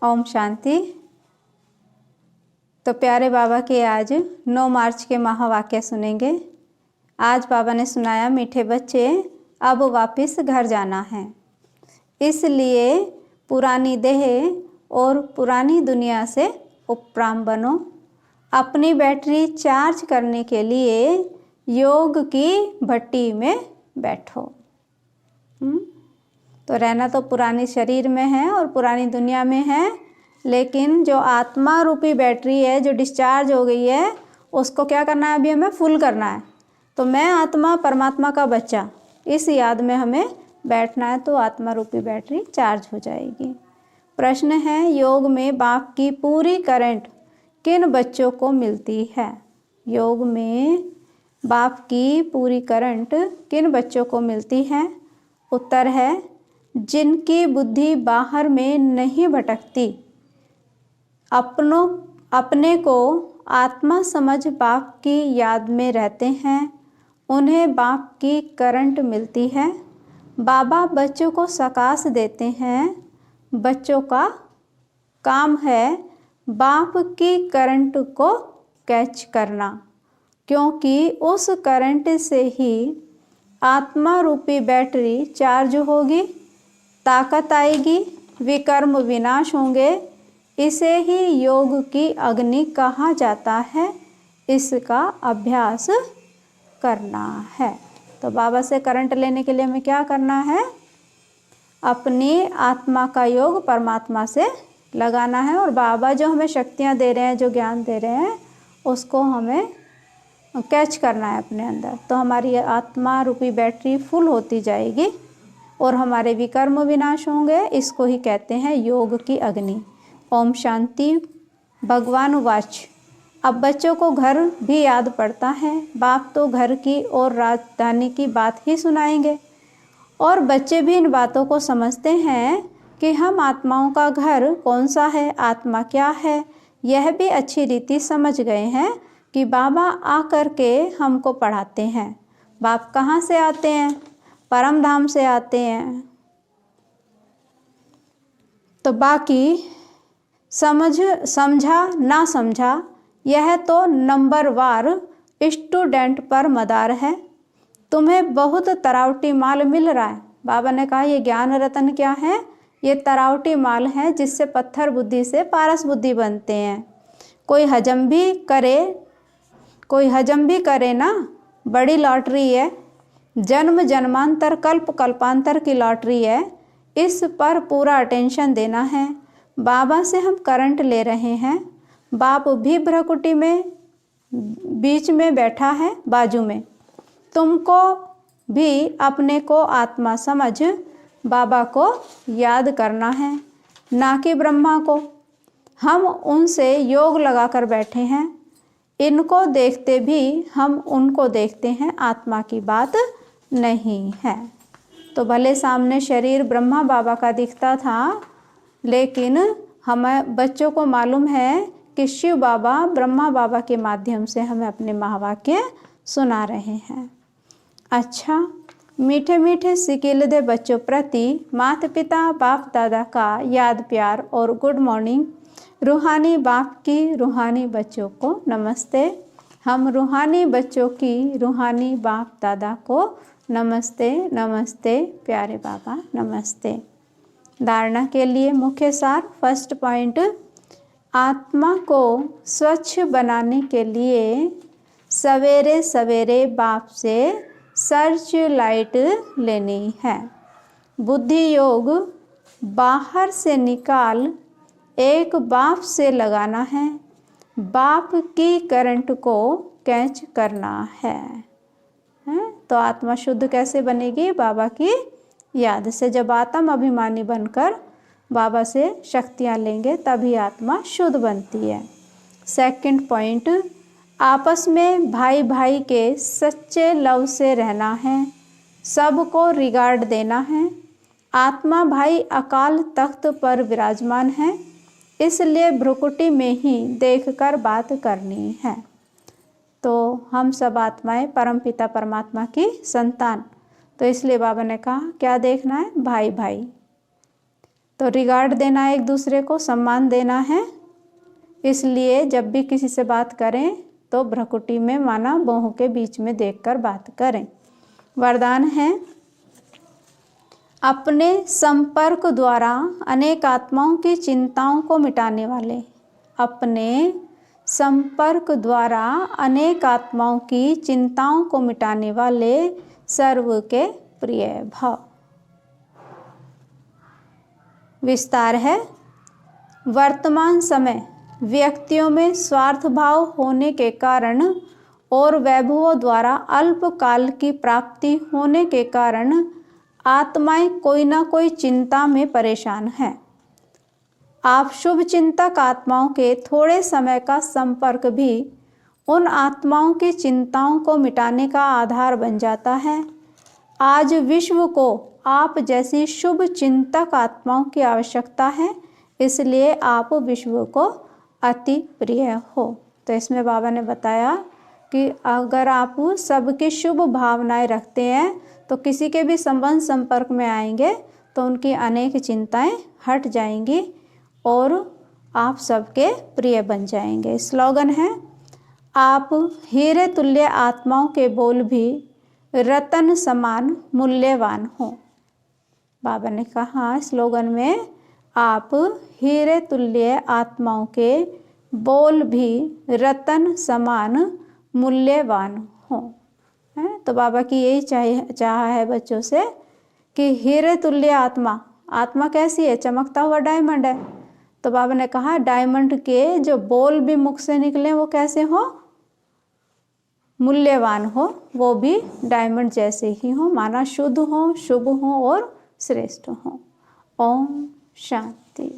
ओम शांति। तो प्यारे बाबा के आज 9 मार्च के महावाक्य सुनेंगे। आज बाबा ने सुनाया, मीठे बच्चे अब वापस घर जाना है, इसलिए पुरानी देह और पुरानी दुनिया से उपराम बनो। अपनी बैटरी चार्ज करने के लिए योग की भट्टी में बैठो। तो रहना तो पुरानी शरीर में है और पुरानी दुनिया में है, लेकिन जो आत्मा रूपी बैटरी है जो डिस्चार्ज हो गई है, उसको क्या करना है? अभी हमें फुल करना है। तो मैं आत्मा परमात्मा का बच्चा, इस याद में हमें बैठना है, तो आत्मा रूपी बैटरी चार्ज हो जाएगी। प्रश्न है, योग में बाप की पूरी करंट किन बच्चों को मिलती है? योग में बाप की पूरी करंट किन बच्चों को मिलती है? उत्तर है, जिनकी बुद्धि बाहर में नहीं भटकती, अपने को आत्मा समझ बाप की याद में रहते हैं, उन्हें बाप की करंट मिलती है। बाबा बच्चों को सकाश देते हैं। बच्चों का काम है बाप की करंट को कैच करना, क्योंकि उस करंट से ही आत्मा रूपी बैटरी चार्ज होगी, ताकत आएगी, विकर्म विनाश होंगे। इसे ही योग की अग्नि कहा जाता है। इसका अभ्यास करना है। तो बाबा से करंट लेने के लिए हमें क्या करना है? अपनी आत्मा का योग परमात्मा से लगाना है, और बाबा जो हमें शक्तियाँ दे रहे हैं, जो ज्ञान दे रहे हैं, उसको हमें कैच करना है अपने अंदर। तो हमारी आत्मा रूपी बैटरी फुल होती जाएगी और हमारे विकर्म विनाश होंगे। इसको ही कहते हैं योग की अग्नि। ओम शांति। भगवान वाच। अब बच्चों को घर भी याद पड़ता है। बाप तो घर की और राजधानी की बात ही सुनाएंगे, और बच्चे भी इन बातों को समझते हैं कि हम आत्माओं का घर कौन सा है, आत्मा क्या है। यह भी अच्छी रीति समझ गए हैं कि बाबा आकर के हमको पढ़ाते हैं। बाप कहाँ से आते हैं? परम धाम से आते हैं। तो बाकी समझा ना समझा, यह तो नंबरवार स्टूडेंट पर मदार है। तुम्हें बहुत तरावटी माल मिल रहा है। बाबा ने कहा, ये ज्ञान रतन क्या है? ये तरावटी माल है, जिससे पत्थर बुद्धि से पारस बुद्धि बनते हैं। कोई हजम भी करे ना, बड़ी लॉटरी है। जन्म जन्मांतर कल्प कल्पांतर की लॉटरी है। इस पर पूरा अटेंशन देना है। बाबा से हम करंट ले रहे हैं। बाप भी भ्रकुटी में बीच में बैठा है, बाजू में। तुमको भी अपने को आत्मा समझ बाबा को याद करना है, ना कि ब्रह्मा को। हम उनसे योग लगाकर बैठे हैं। इनको देखते भी हम उनको देखते हैं, आत्मा की बात नहीं है। तो भले सामने शरीर ब्रह्मा बाबा का दिखता था, लेकिन हमें बच्चों को मालूम है कि शिव बाबा ब्रह्मा बाबा के माध्यम से हमें अपने महावाक्य सुना रहे हैं। अच्छा, मीठे मीठे सिकिलदे बच्चों प्रति माता पिता बाप दादा का याद प्यार और गुड मॉर्निंग। रूहानी बाप की रूहानी बच्चों को नमस्ते। हम रूहानी बच्चों की रूहानी बाप दादा को नमस्ते। नमस्ते प्यारे बाबा, नमस्ते। धारणा के लिए मुख्य सार। फर्स्ट पॉइंट, आत्मा को स्वच्छ बनाने के लिए सवेरे सवेरे बाप से सर्च लाइट लेनी है। बुद्धि योग बाहर से निकाल एक बाप से लगाना है। बाप की करंट को कैच करना है। तो आत्मा शुद्ध कैसे बनेगी? बाबा की याद से। जब आत्म अभिमानी बनकर बाबा से शक्तियाँ लेंगे, तभी आत्मा शुद्ध बनती है। सेकंड पॉइंट, आपस में भाई भाई के सच्चे लव से रहना है। सबको रिगार्ड देना है। आत्मा भाई अकाल तख्त पर विराजमान है, इसलिए भ्रुकुटी में ही देखकर बात करनी है। तो हम सब आत्माएं परमपिता परमात्मा की संतान, तो इसलिए बाबा ने कहा क्या देखना है? भाई भाई। तो रिगार्ड देना, एक दूसरे को सम्मान देना है। इसलिए जब भी किसी से बात करें तो भ्रकुटी में माना बाहों के बीच में देखकर बात करें। वरदान है, अपने संपर्क द्वारा अनेक आत्माओं की चिंताओं को मिटाने वाले, अपने संपर्क द्वारा अनेक आत्माओं की चिंताओं को मिटाने वाले सर्व के प्रिय भाव। विस्तार है, वर्तमान समय व्यक्तियों में स्वार्थ भाव होने के कारण और वैभवों द्वारा अल्पकाल की प्राप्ति होने के कारण आत्माएं कोई ना कोई चिंता में परेशान हैं। आप शुभ चिंतक आत्माओं के थोड़े समय का संपर्क भी उन आत्माओं की चिंताओं को मिटाने का आधार बन जाता है। आज विश्व को आप जैसी शुभ चिंतक आत्माओं की आवश्यकता है, इसलिए आप विश्व को अति प्रिय हो। तो इसमें बाबा ने बताया कि अगर आप सबकी शुभ भावनाएं रखते हैं तो किसी के भी संबंध संपर्क में आएंगे तो उनकी अनेक चिंताएं हट जाएंगी और आप सबके प्रिय बन जाएंगे। स्लोगन है, आप हीरे तुल्य आत्माओं के बोल भी रतन समान मूल्यवान हो। बाबा ने कहा स्लोगन में, आप हीरे तुल्य आत्माओं के बोल भी रतन समान मूल्यवान हो। है तो बाबा की यही चाह है बच्चों से कि हीरे तुल्य आत्मा, आत्मा कैसी है? चमकता हुआ डायमंड है। तो बाबा ने कहा डायमंड के जो बोल भी मुख से निकले वो कैसे हो? मूल्यवान हो, वो भी डायमंड जैसे ही हो, माना शुद्ध हो, शुभ हो और श्रेष्ठ हो। ओम शांति।